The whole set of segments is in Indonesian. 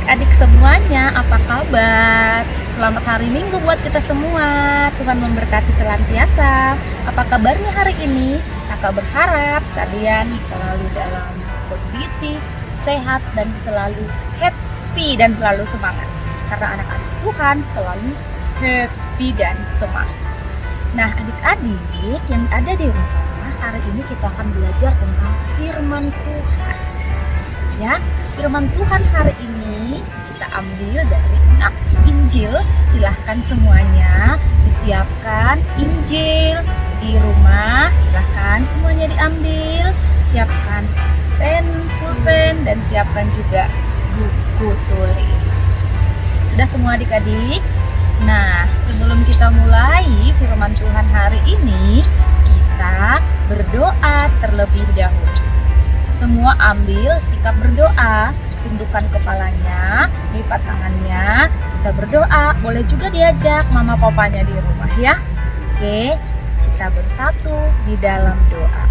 adik-adik semuanya, apa kabar? Selamat hari Minggu buat kita semua. Tuhan memberkati senantiasa. Apa kabarnya hari ini? Kakak berharap kalian selalu dalam kondisi sehat dan selalu happy dan selalu semangat. Karena anak-adik Tuhan selalu happy dan semangat. Nah, adik-adik yang ada di rumah, hari ini kita akan belajar tentang firman Tuhan. Ya, firman Tuhan hari ini kita ambil dari Nats Injil. Silahkan semuanya disiapkan Injil di rumah. Silahkan semuanya diambil. Siapkan pen, pulpen, dan siapkan juga buku tulis. Sudah semua adik-adik? Nah, sebelum kita mulai firman Tuhan hari ini, kita berdoa terlebih dahulu. Semua ambil sikap berdoa, tundukkan kepalanya, lipat tangannya, kita berdoa. Boleh juga diajak mama papanya di rumah ya. Oke, kita bersatu di dalam doa.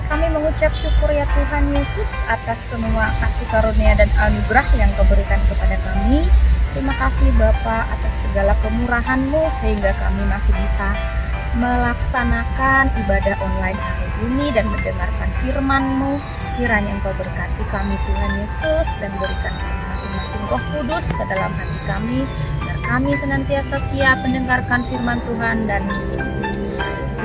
Kami mengucap syukur ya Tuhan Yesus atas semua kasih karunia dan anugerah yang Kau berikan kepada kami. Terima kasih Bapa atas segala kemurahan-Mu sehingga kami masih bisa melaksanakan ibadah online hari ini dan mendengarkan firman-Mu. Kiranya Engkau berkati kami Tuhan Yesus dan berikan kami masing-masing Roh Kudus ke dalam hati kami, biar kami senantiasa siap mendengarkan firman Tuhan, dan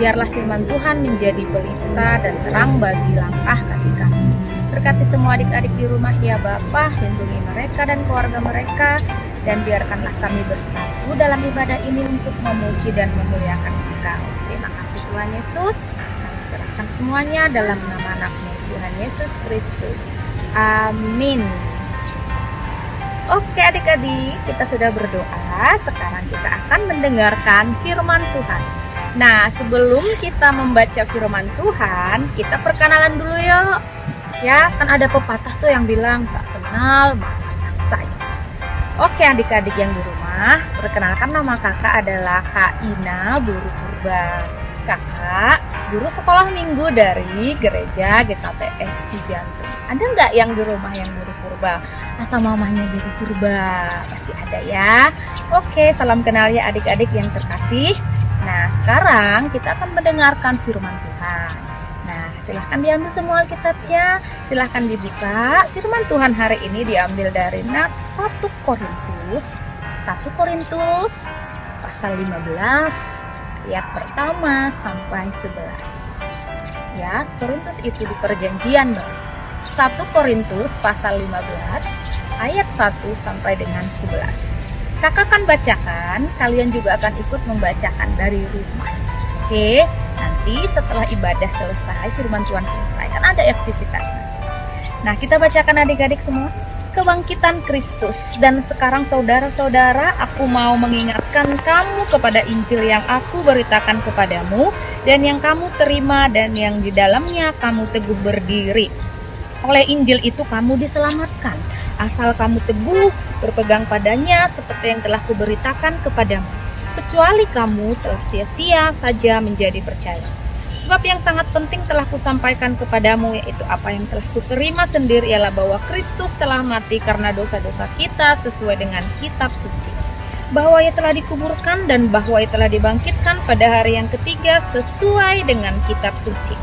biarlah firman Tuhan menjadi pelita dan terang bagi langkah kaki kami. Berkati semua adik-adik di rumah ya Bapa, lindungi mereka dan keluarga mereka, dan biarkanlah kami bersatu dalam ibadah ini untuk memuji dan memuliakan Engkau. Terima kasih Tuhan Yesus. Kami serahkan semuanya dalam nama anak-Mu Tuhan Yesus Kristus. Amin. Oke adik-adik, kita sudah berdoa. Sekarang kita akan mendengarkan firman Tuhan. Nah, sebelum kita membaca firman Tuhan, kita perkenalan dulu yuk. Ya, kan ada pepatah tuh yang bilang tak kenal maka tak sayang. Oke adik-adik yang di rumah, perkenalkan nama kakak adalah Kak Ina Guru Purba. Kakak guru sekolah minggu dari gereja GKPS Cijantung. Ada nggak yang di rumah yang guru purba? Atau mamanya guru purba? Pasti ada ya. Oke, salam kenal ya adik-adik yang terkasih. Nah, sekarang kita akan mendengarkan firman Tuhan. Nah, silahkan diambil semua Alkitabnya. Silahkan dibuka. Firman Tuhan hari ini diambil dari Nats 1 Korintus pasal 15 ayat pertama sampai 11. Ya, Korintus itu di perjanjian baru. 1 Korintus pasal 15 ayat 1 sampai dengan 11. Kakak akan bacakan, kalian juga akan ikut membacakan dari rumah. Oke, nanti setelah ibadah selesai, firman Tuhan selesai, kan ada aktivitasnya. Nah, kita bacakan adik-adik semua. Kebangkitan Kristus. Dan sekarang saudara-saudara, aku mau mengingatkan kamu kepada Injil yang aku beritakan kepadamu dan yang kamu terima dan yang di dalamnya kamu teguh berdiri. Oleh Injil itu kamu diselamatkan, asal kamu teguh berpegang padanya seperti yang telah kuberitakan kepadamu. Kecuali kamu telah sia-sia saja menjadi percaya. Sebab yang sangat penting telah kusampaikan kepadamu, yaitu apa yang telah kuterima sendiri, ialah bahwa Kristus telah mati karena dosa-dosa kita sesuai dengan kitab suci, bahwa ia telah dikuburkan dan bahwa ia telah dibangkitkan pada hari yang ketiga sesuai dengan kitab suci,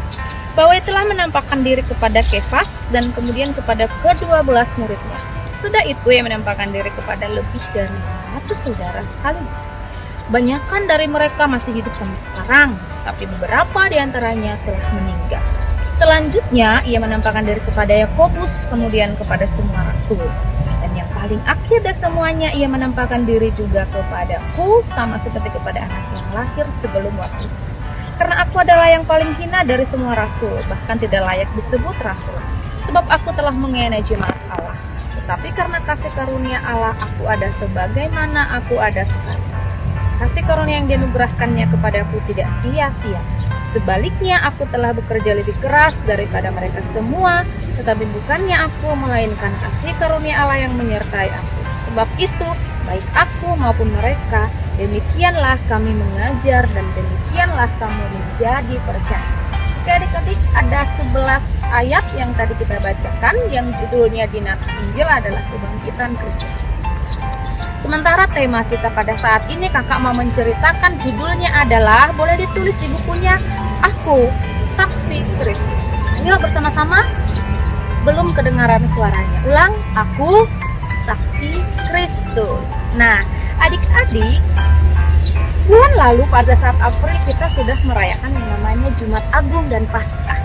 bahwa ia telah menampakkan diri kepada Kefas dan kemudian kepada ke-12 muridnya. Sudah itu ia menampakkan diri kepada lebih dari 100 saudara sekaligus. Banyakan dari mereka masih hidup sampai sekarang, tapi beberapa di antaranya telah meninggal. Selanjutnya, ia menampakkan diri kepada Yakobus, kemudian kepada semua rasul. Dan yang paling akhir dari semuanya, ia menampakkan diri juga kepadaku, sama seperti kepada anak yang lahir sebelum waktu. Karena aku adalah yang paling hina dari semua rasul, bahkan tidak layak disebut rasul, sebab aku telah mengkhianati jemaat Allah. Tetapi karena kasih karunia Allah, aku ada sebagaimana aku ada sekarang. Kasih karunia yang dianugerahkannya kepadaku tidak sia-sia. Sebaliknya aku telah bekerja lebih keras daripada mereka semua, tetapi bukannya aku, melainkan kasih karunia Allah yang menyertai aku. Sebab itu, baik aku maupun mereka, demikianlah kami mengajar dan demikianlah kamu menjadi percaya. Oke adik-adik, ada 11 ayat yang tadi kita bacakan, yang judulnya di Nats Injil adalah kebangkitan Kristus. Sementara tema kita pada saat ini kakak mau menceritakan, judulnya adalah, boleh ditulis di bukunya, Aku Saksi Kristus. Ayo bersama-sama, belum kedengaran suaranya. Ulang, Aku Saksi Kristus. Nah adik-adik, bulan lalu pada saat April kita sudah merayakan yang namanya Jumat Agung dan Paskah.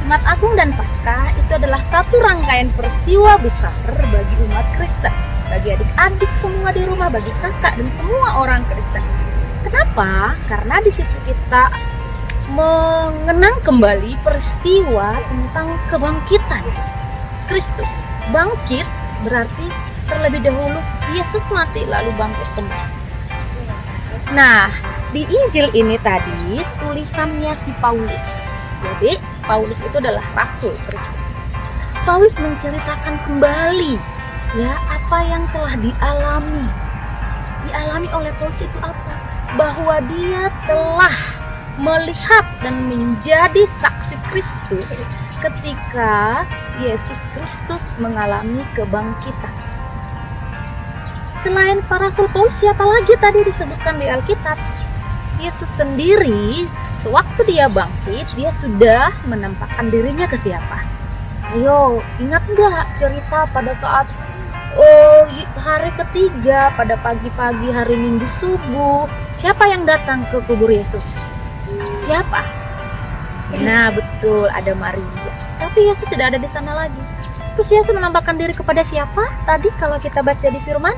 Jumat Agung dan Paskah itu adalah satu rangkaian peristiwa besar bagi umat Kristen, bagi adik-adik semua di rumah, bagi kakak dan semua orang Kristen. Kenapa? Karena di situ kita mengenang kembali peristiwa tentang kebangkitan Kristus. Bangkit berarti terlebih dahulu Yesus mati lalu bangkit kembali. Nah, di Injil ini tadi tulisannya si Paulus. Jadi Paulus itu adalah Rasul Kristus. Paulus menceritakan kembali ya apa yang telah dialami oleh Paulus itu apa? Bahwa dia telah melihat dan menjadi saksi Kristus ketika Yesus Kristus mengalami kebangkitan. Selain para rasul Paulus, siapa lagi tadi disebutkan di Alkitab? Yesus sendiri, sewaktu dia bangkit, dia sudah menampakkan dirinya ke siapa? Ayo, ingat nggak cerita pada saat hari ketiga, pada pagi-pagi hari Minggu subuh, siapa yang datang ke kubur Yesus? Siapa? Nah betul, ada Maria. Tapi Yesus tidak ada di sana lagi. Terus Yesus menampakkan diri kepada siapa? Tadi kalau kita baca di firman,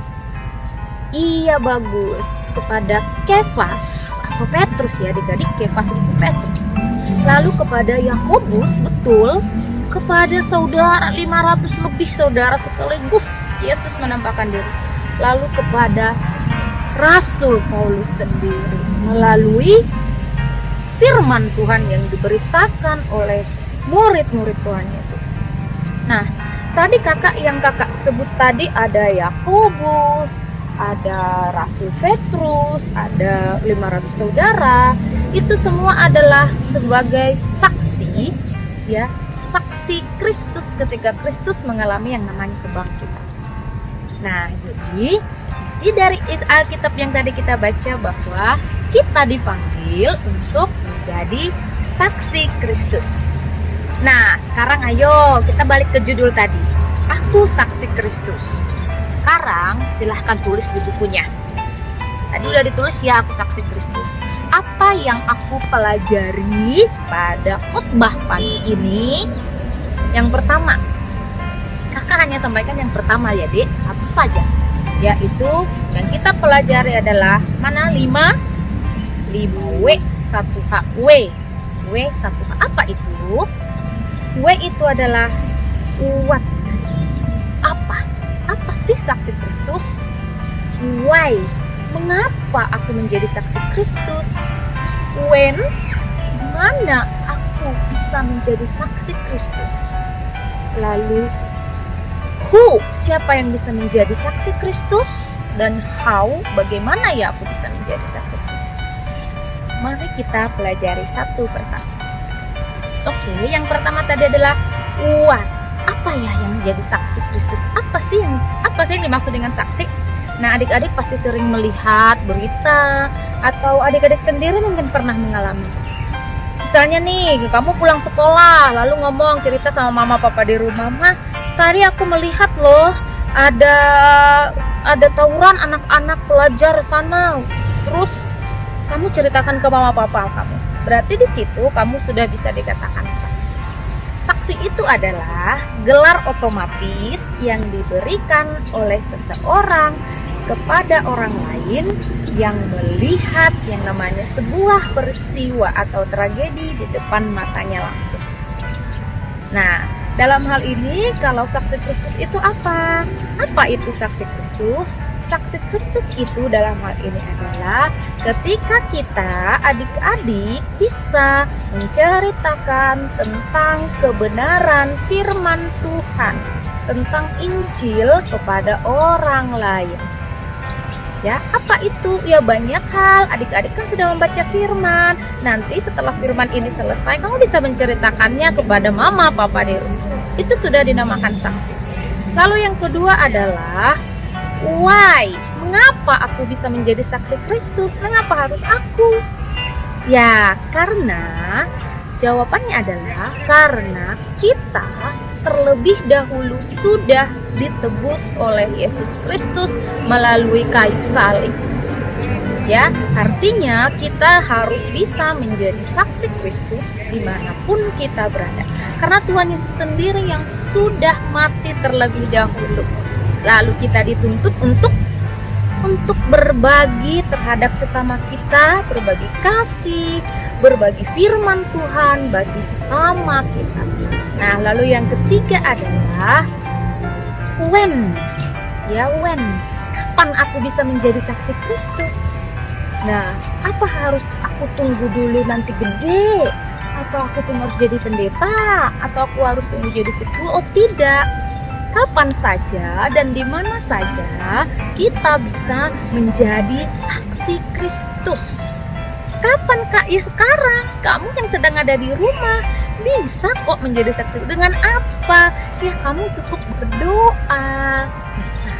iya bagus, kepada Kefas atau Petrus ya adik-adik. Kefas itu Petrus. Lalu kepada Yakobus, betul, kepada saudara 500 lebih saudara sekaligus Yesus menampakkan diri. Lalu kepada Rasul Paulus sendiri melalui firman Tuhan yang diberitakan oleh murid-murid Tuhan Yesus. Nah, tadi yang kakak sebut tadi ada Yakobus, ada Rasul Petrus, ada 500 saudara. Itu semua adalah sebagai saksi ya, saksi Kristus ketika Kristus mengalami yang namanya kebangkitan. Nah, jadi isi dari Alkitab yang tadi kita baca bahwa kita dipanggil untuk menjadi saksi Kristus. Nah, sekarang ayo kita balik ke judul tadi. Aku Saksi Kristus. Sekarang silahkan tulis di bukunya. Tadi udah ditulis ya, Aku Saksi Kristus. Apa yang aku pelajari pada khotbah pagi ini? Yang pertama, kakak hanya sampaikan yang pertama ya dek, satu saja. Yaitu yang kita pelajari adalah mana? 5W 1H. W 1H apa itu? W itu adalah what. Apa sih saksi Kristus? Why? Mengapa aku menjadi saksi Kristus? When? Mana aku bisa menjadi saksi Kristus? Lalu who? Siapa yang bisa menjadi saksi Kristus? Dan how? Bagaimana ya aku bisa menjadi saksi Kristus? Mari kita pelajari satu persatu. Oke, yang pertama tadi adalah what. Apa ya yang menjadi saksi Kristus? Apa sih yang dimaksud dengan saksi? Nah, adik-adik pasti sering melihat berita atau adik-adik sendiri mungkin pernah mengalami. Misalnya nih, kamu pulang sekolah lalu ngomong cerita sama mama papa di rumah, "Mah, tadi aku melihat loh ada tawuran anak-anak pelajar sana." Terus kamu ceritakan ke mama papa kamu. Berarti di situ kamu sudah bisa dikatakan saksi. Saksi itu adalah gelar otomatis yang diberikan oleh seseorang kepada orang lain yang melihat yang namanya sebuah peristiwa atau tragedi di depan matanya langsung. Nah, dalam hal ini kalau saksi Kristus itu apa? Apa itu saksi Kristus? Saksi Kristus itu dalam hal ini adalah ketika kita adik-adik bisa menceritakan tentang kebenaran firman Tuhan, tentang Injil kepada orang lain. Ya, apa itu? Ya banyak hal. Adik-adik kan sudah membaca firman. Nanti setelah firman ini selesai, kamu bisa menceritakannya kepada mama, papa di rumah. Itu sudah dinamakan saksi. Lalu yang kedua adalah why? Mengapa aku bisa menjadi saksi Kristus? Mengapa harus aku? Ya, karena jawabannya adalah karena kita terlebih dahulu sudah ditebus oleh Yesus Kristus melalui kayu salib. Ya, artinya kita harus bisa menjadi saksi Kristus dimanapun kita berada. Karena Tuhan Yesus sendiri yang sudah mati terlebih dahulu. Lalu kita dituntut untuk berbagi terhadap sesama kita, berbagi kasih, berbagi firman Tuhan bagi sesama kita. Nah, lalu yang ketiga adalah when. Ya, when. Kapan aku bisa menjadi saksi Kristus? Nah, apa harus aku tunggu dulu nanti gede? Atau aku tunggu harus jadi pendeta? Atau aku harus tunggu jadi sepuh? Oh, tidak. Kapan saja dan di mana saja kita bisa menjadi saksi Kristus. Kapan, Kak? Ya sekarang. Kamu yang sedang ada di rumah bisa kok menjadi saksi. Dengan apa? Ya kamu cukup berdoa. Bisa.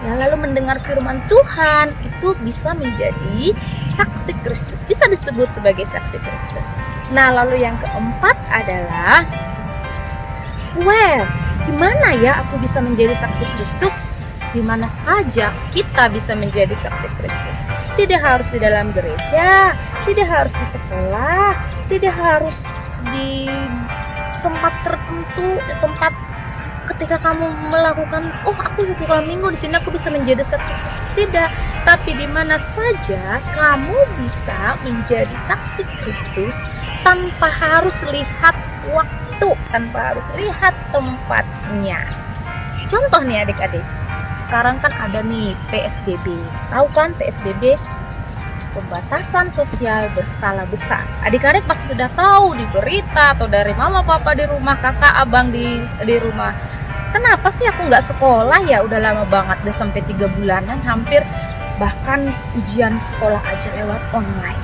Ya, lalu mendengar firman Tuhan itu bisa menjadi saksi Kristus. Bisa disebut sebagai saksi Kristus. Nah, lalu yang keempat adalah where? Gimana ya aku bisa menjadi saksi Kristus? Di mana saja kita bisa menjadi saksi Kristus. Tidak harus di dalam gereja, tidak harus di sekolah, tidak harus di tempat tertentu, tempat ketika kamu melakukan, oh aku setiap minggu di sini aku bisa menjadi saksi Kristus. Tidak, tapi di mana saja kamu bisa menjadi saksi Kristus tanpa harus lihat waktu, tanpa harus lihat tempatnya. Contoh nih adik-adik, sekarang kan ada nih PSBB. Tahu kan PSBB? Pembatasan sosial berskala besar. Adik-adik pasti sudah tahu di berita atau dari mama papa di rumah, kakak abang di rumah. Kenapa sih aku nggak sekolah ya? Udah lama banget, udah sampai 3 bulanan hampir. Bahkan ujian sekolah aja lewat online.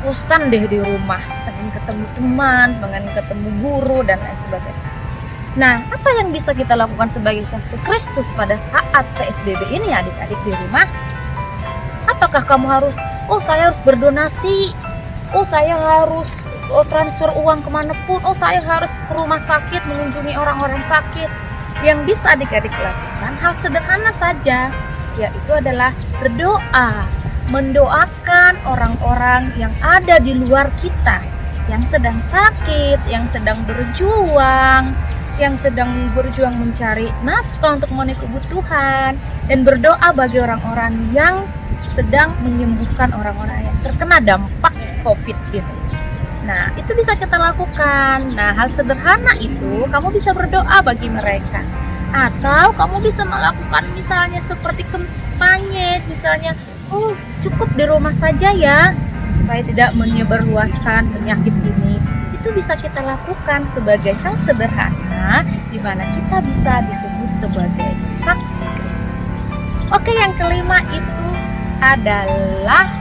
Bosan deh di rumah, pengen ketemu teman, pengen ketemu guru dan lain sebagainya. Nah, apa yang bisa kita lakukan sebagai saksi Kristus pada saat PSBB ini adik-adik di rumah? Apakah kamu harus, saya harus berdonasi, saya harus transfer uang kemanapun, saya harus ke rumah sakit mengunjungi orang-orang sakit? Yang bisa adik-adik lakukan hal sederhana saja, yaitu adalah berdoa, mendoakan orang-orang yang ada di luar kita, yang sedang sakit, yang sedang berjuang, mencari nafkah untuk memenuhi kebutuhan, dan berdoa bagi orang-orang yang sedang menyembuhkan orang-orang yang terkena dampak COVID ini. Nah, itu bisa kita lakukan. Nah, hal sederhana itu kamu bisa berdoa bagi mereka. Atau kamu bisa melakukan misalnya seperti kampanye, misalnya, cukup di rumah saja ya, supaya tidak menyebarluaskan penyakit ini. Itu bisa kita lakukan sebagai hal sederhana di mana kita bisa disebut sebagai saksi Kristus. Oke, yang kelima itu adalah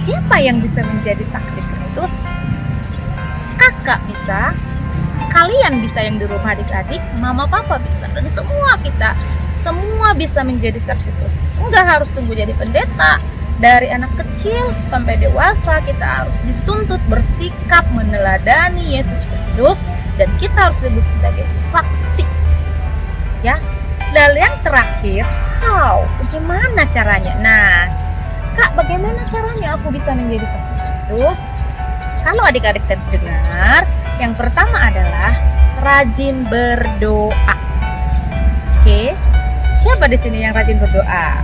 siapa yang bisa menjadi saksi Kristus? Kakak bisa, kalian bisa yang di rumah adik-adik, mama papa bisa, dan semua bisa menjadi saksi Kristus. Enggak harus tunggu jadi pendeta. Dari anak kecil sampai dewasa kita harus dituntut bersikap meneladani Yesus Kristus, dan kita harus disebut sebagai saksi. Ya. Lalu yang terakhir, bagaimana caranya? Nah, Kak, bagaimana caranya aku bisa menjadi saksi Kristus? Kalau adik-adik terdengar, yang pertama adalah rajin berdoa. Oke, siapa di sini yang rajin berdoa?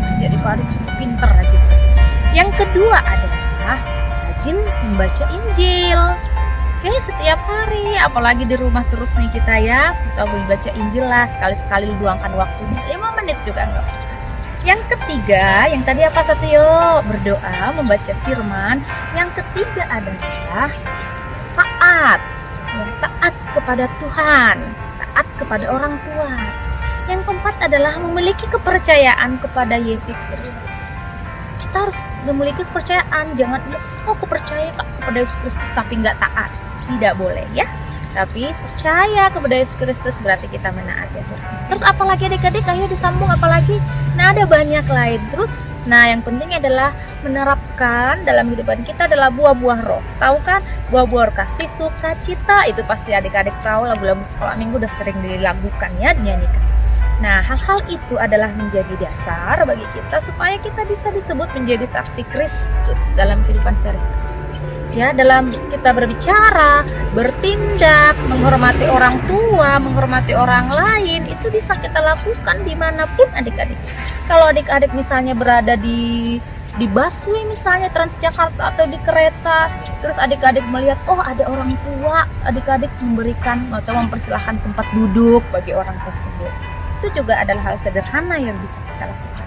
Pasti adik-adik cukup pinter rajin berdoa. Yang kedua adalah rajin membaca Injil. Oke, setiap hari, apalagi di rumah terus nih kita ya, kita membaca Injil lah, sekali-sekali luangkan waktunya 5 menit juga enggak. Yang ketiga, yang tadi apa satu yo? Berdoa, membaca firman. Yang ketiga adalah taat. Taat kepada Tuhan, taat kepada orang tua. Yang keempat adalah memiliki kepercayaan kepada Yesus Kristus. Kita harus memiliki kepercayaan, jangan aku percaya kepada Yesus Kristus tapi nggak taat. Tidak boleh ya. Tapi percaya kepada Yesus Kristus berarti kita menaati aturan. Terus apalagi adik-adik, ayo disambung apalagi? Nah, ada banyak lain. Terus, nah yang penting adalah menerapkan dalam kehidupan kita adalah buah-buah roh. Tahu kan? Buah-buah roh, kasih, sukacita, itu pasti adik-adik tahu, lagu-lagu sekolah minggu udah sering dilakukan ya, dinyanyikan. Nah, hal-hal itu adalah menjadi dasar bagi kita supaya kita bisa disebut menjadi saksi Kristus dalam kehidupan sehari-hari. Ya, dalam kita berbicara, bertindak, menghormati orang tua, menghormati orang lain, itu bisa kita lakukan dimanapun adik-adik. Kalau adik-adik misalnya berada di busway misalnya Transjakarta atau di kereta, terus adik-adik melihat oh ada orang tua, adik-adik memberikan atau mempersilahkan tempat duduk bagi orang tersebut. Itu juga adalah hal sederhana yang bisa kita lakukan.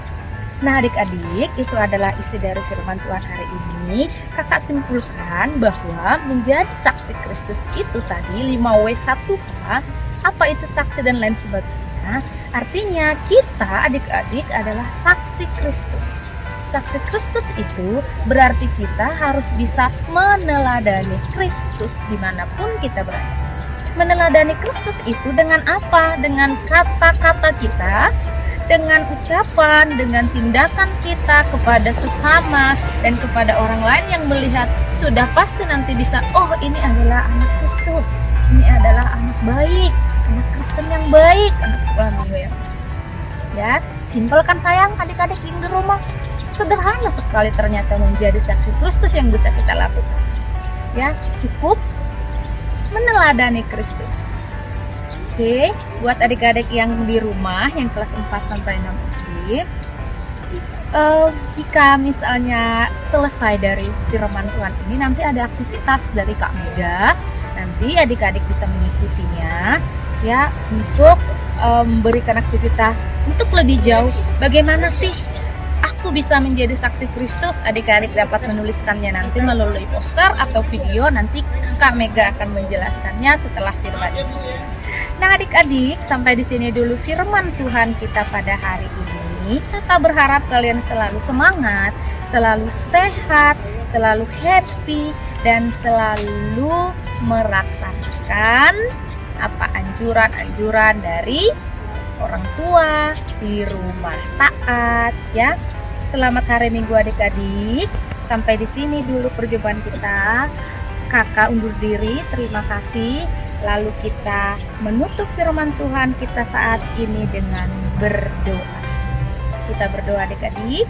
Nah adik-adik, itu adalah isi dari firman Tuhan hari ini. Kakak simpulkan bahwa menjadi saksi Kristus itu tadi 5W1H. Apa itu saksi dan lain sebagainya? Artinya kita adik-adik adalah saksi Kristus. Saksi Kristus itu berarti kita harus bisa meneladani Kristus dimanapun kita berada. Meneladani Kristus itu dengan apa? Dengan kata-kata kita, dengan ucapan, dengan tindakan kita kepada sesama dan kepada orang lain yang melihat, sudah pasti nanti bisa, oh ini adalah anak Kristus, ini adalah anak baik, anak Kristen yang baik, anak sekolah minggu yang baik. Ya, simpel kan sayang adik-adik yang di rumah? Sederhana sekali ternyata menjadi saksi Kristus yang bisa kita lakukan. Ya, cukup meneladani Kristus. Oke, buat adik-adik yang di rumah yang kelas 4 sampai 6 SD, jika misalnya selesai dari firman Tuhan ini, nanti ada aktivitas dari Kak Mega. Nanti adik-adik bisa mengikutinya ya, untuk memberikan aktivitas untuk lebih jauh. Bagaimana sih aku bisa menjadi saksi Kristus? Adik-adik dapat menuliskannya nanti melalui poster atau video. Nanti Kak Mega akan menjelaskannya setelah firman ini. Nah adik-adik, sampai di sini dulu firman Tuhan kita pada hari ini. Kakak berharap kalian selalu semangat, selalu sehat, selalu happy, dan selalu melaksanakan apa anjuran-anjuran dari orang tua di rumah. Taat ya. Selamat hari Minggu adik-adik. Sampai di sini dulu perjumpaan kita. Kakak undur diri. Terima kasih. Lalu kita menutup firman Tuhan kita saat ini dengan berdoa. Kita berdoa adik-adik.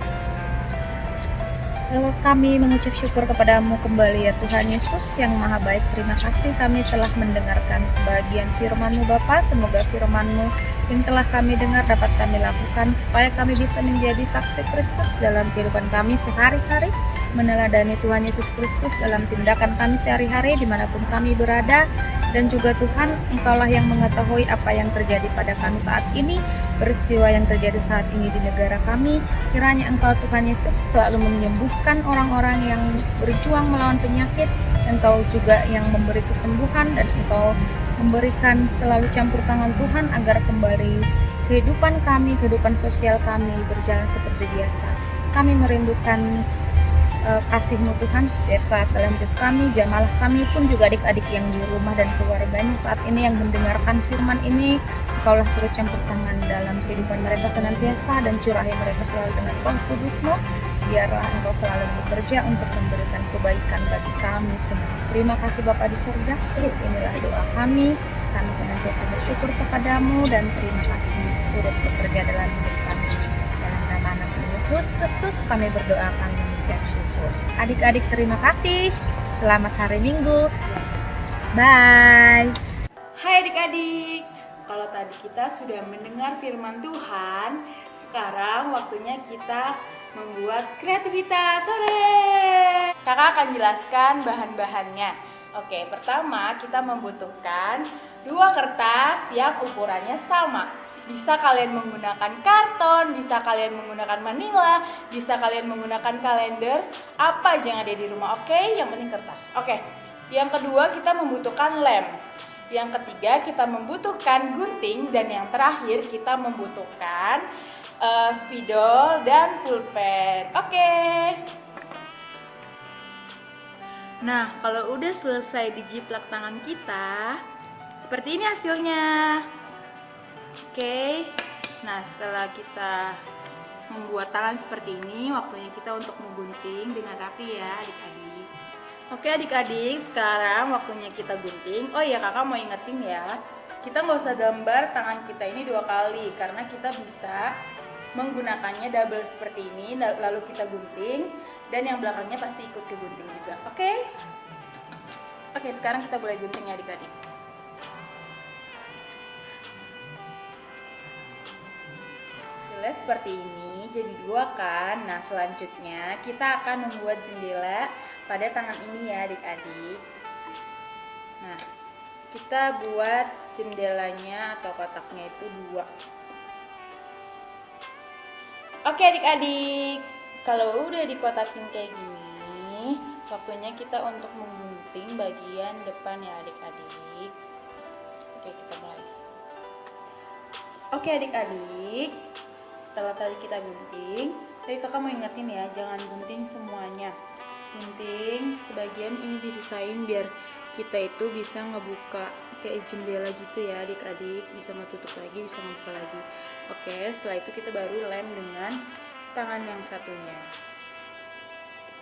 Kami mengucap syukur kepadamu kembali ya Tuhan Yesus yang maha baik. Terima kasih kami telah mendengarkan sebagian firman-Mu Bapa. Semoga firman-Mu yang telah kami dengar dapat kami lakukan supaya kami bisa menjadi saksi Kristus dalam kehidupan kami sehari-hari, meneladani Tuhan Yesus Kristus dalam tindakan kami sehari-hari dimanapun kami berada. Dan juga Tuhan, Engkaulah yang mengetahui apa yang terjadi pada kami saat ini, peristiwa yang terjadi saat ini di negara kami. Kiranya Engkau Tuhan Yesus selalu menyembuhkan orang-orang yang berjuang melawan penyakit. Engkau juga yang memberi kesembuhan, dan Engkau memberikan selalu campur tangan Tuhan agar kembali kehidupan kami, kehidupan sosial kami berjalan seperti biasa. Kami merindukan kasih-Mu Tuhan setiap saat dalam hidup kami. Jamalah kami pun juga adik-adik yang di rumah dan keluarganya saat ini yang mendengarkan firman ini. Engkaulah turut campur tangan dalam kehidupan mereka senantiasa, dan curahi mereka selalu dengan Roh Kudus-Mu. Biarlah Engkau selalu bekerja untuk memberikan kebaikan bagi kami semua. Terima kasih Bapa di surga. Inilah doa kami. Kami senantiasa bersyukur kepadamu, dan terima kasih turut bekerja dalam hidup kami. Dalam nama Anak Yesus Kristus kami berdoa, kami mengucap syukur. Adik-adik terima kasih. Selamat hari Minggu. Bye. Hai adik-adik. Kalau tadi kita sudah mendengar firman Tuhan, sekarang waktunya kita membuat kreativitas. Sore. Kakak akan jelaskan bahan-bahannya. Oke, pertama kita membutuhkan 2 kertas yang ukurannya sama. Bisa kalian menggunakan karton, bisa kalian menggunakan manila, bisa kalian menggunakan kalender, apa aja yang ada di rumah. Oke, yang penting kertas. Oke, yang kedua kita membutuhkan lem. Yang ketiga kita membutuhkan gunting, dan yang terakhir kita membutuhkan spidol dan pulpen. Oke. Nah, kalau udah selesai dijiplak tangan kita, seperti ini hasilnya. Oke. Nah, setelah kita membuat tangan seperti ini, waktunya kita untuk menggunting dengan rapi ya adik-adik. Oke adik-adik, sekarang waktunya kita gunting. Oh iya, kakak mau ingetin ya, kita nggak usah gambar tangan kita ini 2 kali, karena kita bisa menggunakannya double seperti ini, lalu kita gunting, dan yang belakangnya pasti ikut ke gunting juga. Oke, sekarang kita boleh gunting ya adik-adik. Hasilnya seperti ini, jadi 2 kan. Nah, selanjutnya kita akan membuat jendela pada tangan ini ya adik-adik. Nah, kita buat jendelanya atau kotaknya itu 2. Oke adik-adik, kalau udah dikotakin kayak gini, waktunya kita untuk menggunting bagian depan ya adik-adik. Oke, kita mulai. Oke adik-adik, setelah tadi kita gunting, tapi kakak mau ingetin ya, jangan gunting semuanya. Gunting sebagian ini disisain biar kita itu bisa ngebuka kayak jendela gitu ya adik-adik, bisa ngetutup lagi, bisa ngebuka lagi. Oke, setelah itu kita baru lem dengan tangan yang satunya.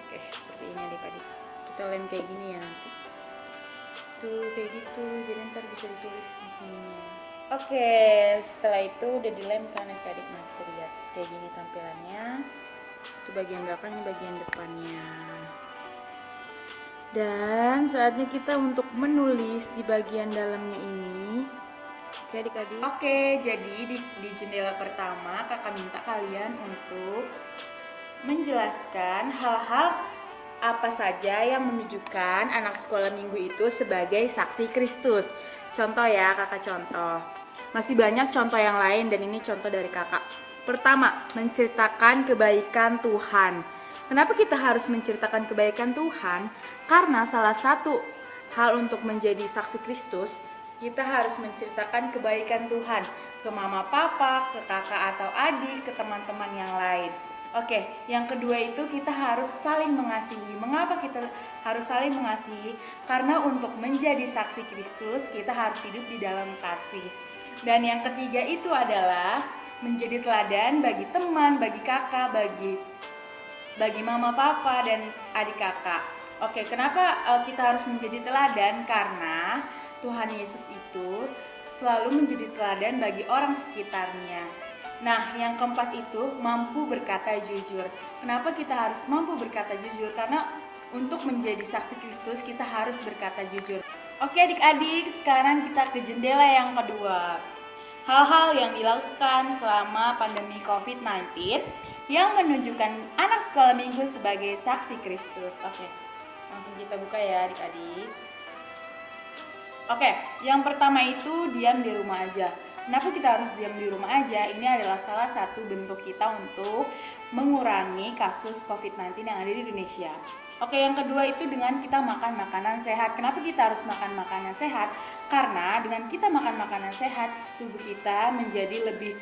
Oke, seperti ini adik-adik. Kita lem kayak gini ya nanti. Tuh, kayak gitu. Jadi ntar bisa ditulis di sini. Oke, setelah itu udah dilem kan adik-adik. Nah, bisa lihat kayak gini tampilannya. Itu bagian belakang, ini bagian depannya. Dan saatnya kita untuk menulis di bagian dalamnya ini. Oke adik-adik. Oke, jadi di jendela pertama kakak minta kalian untuk menjelaskan hal-hal apa saja yang menunjukkan anak sekolah minggu itu sebagai saksi Kristus. Contoh ya, kakak contoh. Masih banyak contoh yang lain dan ini contoh dari kakak. Pertama, menceritakan kebaikan Tuhan. Kenapa kita harus menceritakan kebaikan Tuhan? Karena salah satu hal untuk menjadi saksi Kristus, kita harus menceritakan kebaikan Tuhan ke mama papa, ke kakak atau adik, ke teman-teman yang lain. Oke, yang kedua itu kita harus saling mengasihi. Mengapa kita harus saling mengasihi? Karena untuk menjadi saksi Kristus, kita harus hidup di dalam kasih. Dan yang ketiga itu adalah menjadi teladan bagi teman, bagi kakak, bagi mama papa dan adik kakak. Oke, kenapa kita harus menjadi teladan? Karena Tuhan Yesus itu selalu menjadi teladan bagi orang sekitarnya. Nah, yang keempat itu mampu berkata jujur. Kenapa kita harus mampu berkata jujur? Karena untuk menjadi saksi Kristus kita harus berkata jujur. Oke adik-adik, sekarang kita ke jendela yang kedua. Hal-hal yang dilakukan selama pandemi COVID-19 yang menunjukkan anak sekolah minggu sebagai saksi Kristus. Oke, langsung kita buka ya adik-adik. Oke, yang pertama itu diam di rumah aja. Kenapa kita harus diam di rumah aja? Ini adalah salah satu bentuk kita untuk mengurangi kasus COVID-19 yang ada di Indonesia. Oke, yang kedua itu dengan kita makan makanan sehat. Kenapa kita harus makan makanan sehat? Karena dengan kita makan makanan sehat, tubuh kita menjadi lebih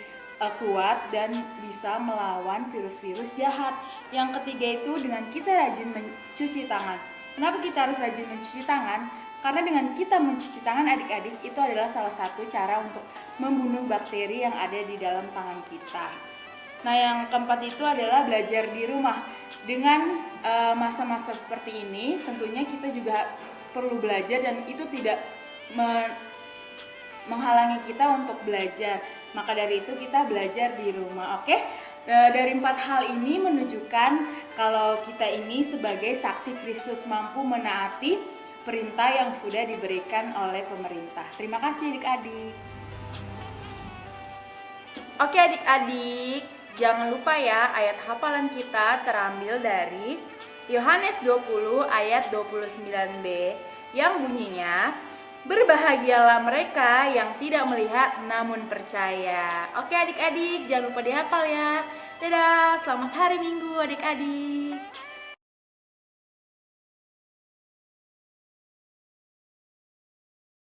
kuat dan bisa melawan virus-virus jahat. Yang ketiga itu dengan kita rajin mencuci tangan. Kenapa kita harus rajin mencuci tangan? Karena dengan kita mencuci tangan adik-adik itu adalah salah satu cara untuk membunuh bakteri yang ada di dalam tangan kita. Nah, yang keempat itu adalah belajar di rumah. Dengan masa-masa seperti ini tentunya kita juga perlu belajar dan itu tidak menghalangi kita untuk belajar. Maka dari itu kita belajar di rumah. Oke? Dari 4 hal ini menunjukkan kalau kita ini sebagai saksi Kristus mampu menaati perintah yang sudah diberikan oleh pemerintah. Terima kasih adik-adik. Oke adik-adik, jangan lupa ya ayat hafalan kita terambil dari Yohanes 20 ayat 29b yang bunyinya, berbahagialah mereka yang tidak melihat namun percaya. Oke adik-adik, jangan lupa dihafal ya. Dadah, selamat hari Minggu adik-adik.